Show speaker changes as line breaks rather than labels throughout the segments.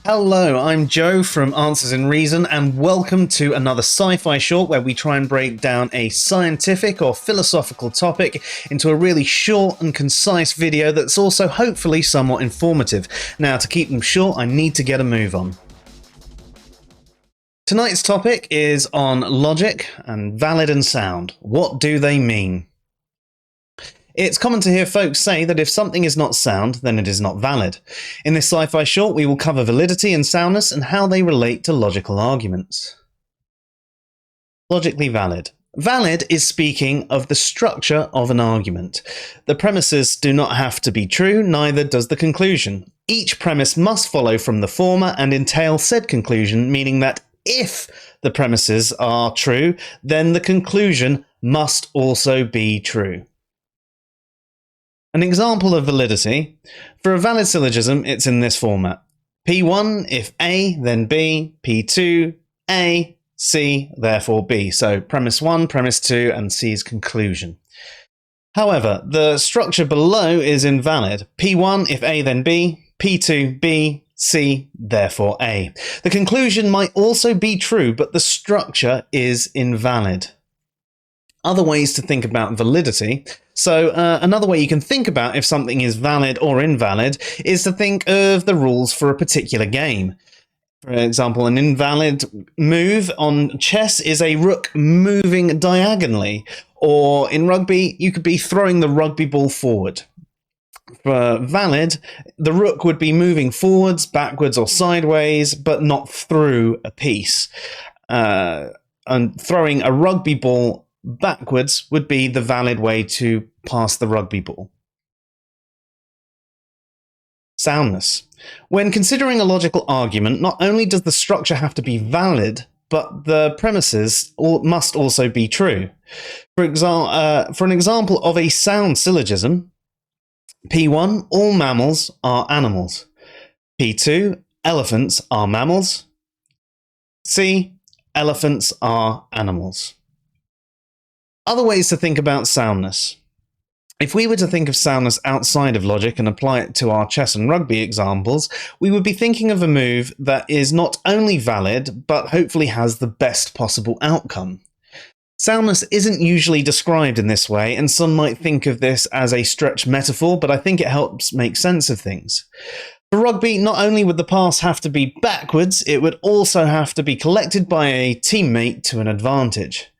Hello, I'm Joe from Answers in Reason, and welcome to another Sci-Fi Short where we try and break down a scientific or philosophical topic into a really short and concise video that's also hopefully somewhat informative. Now, to keep them short, I need to get a move on. Tonight's topic is on logic and valid and sound. What do they mean? It's common to hear folks say that if something is not sound, then it is not valid. In this sci-fi short, we will cover validity and soundness and how they relate to logical arguments. Logically valid. Valid is speaking of the structure of an argument. The premises do not have to be true, neither does the conclusion. Each premise must follow from the former and entail said conclusion, meaning that if the premises are true, then the conclusion must also be true. An example of validity. For a valid syllogism, it's in this format. P1, if A, then B. P2, A, C, therefore B. So premise 1, premise 2, and C's conclusion. However, the structure below is invalid. P1, if A, then B. P2, B. C, therefore A. The conclusion might also be true, but the structure is invalid. Other ways to think about validity. So another way you can think about if something is valid or invalid is to think of the rules for a particular game. For example, an invalid move on chess is a rook moving diagonally, or in rugby, you could be throwing the rugby ball forward. For valid, the rook would be moving forwards, backwards, or sideways, but not through a piece. And throwing a rugby ball backwards would be the valid way to pass the rugby ball. Soundness. When considering a logical argument, not only does the structure have to be valid, but the premises must also be true. For an example of a sound syllogism, P1, all mammals are animals. P2, elephants are mammals. C, elephants are animals. Other ways to think about soundness. If we were to think of soundness outside of logic and apply it to our chess and rugby examples, we would be thinking of a move that is not only valid, but hopefully has the best possible outcome. Soundness isn't usually described in this way, and some might think of this as a stretched metaphor, but I think it helps make sense of things. For rugby, not only would the pass have to be backwards, it would also have to be collected by a teammate to an advantage.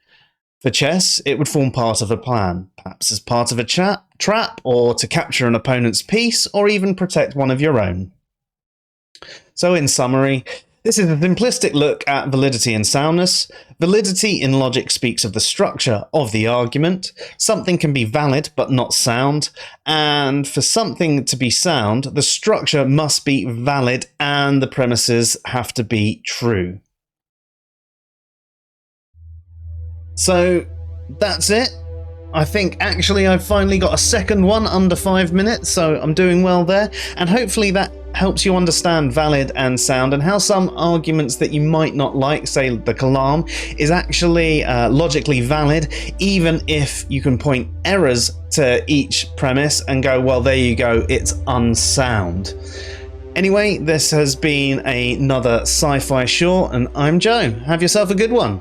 For chess, it would form part of a plan, perhaps as part of a trap, or to capture an opponent's piece, or even protect one of your own. So in summary, this is a simplistic look at validity and soundness. Validity in logic speaks of the structure of the argument. Something can be valid but not sound, and for something to be sound, the structure must be valid and the premises have to be true. So that's it. I think actually I've finally got a second one under 5 minutes, so I'm doing well there. And hopefully that helps you understand valid and sound and how some arguments that you might not like, say the kalam, is actually logically valid, even if you can point errors to each premise and go, well, there you go, it's unsound. Anyway, this has been another Sci-Fi Short, and I'm Joe. Have yourself a good one.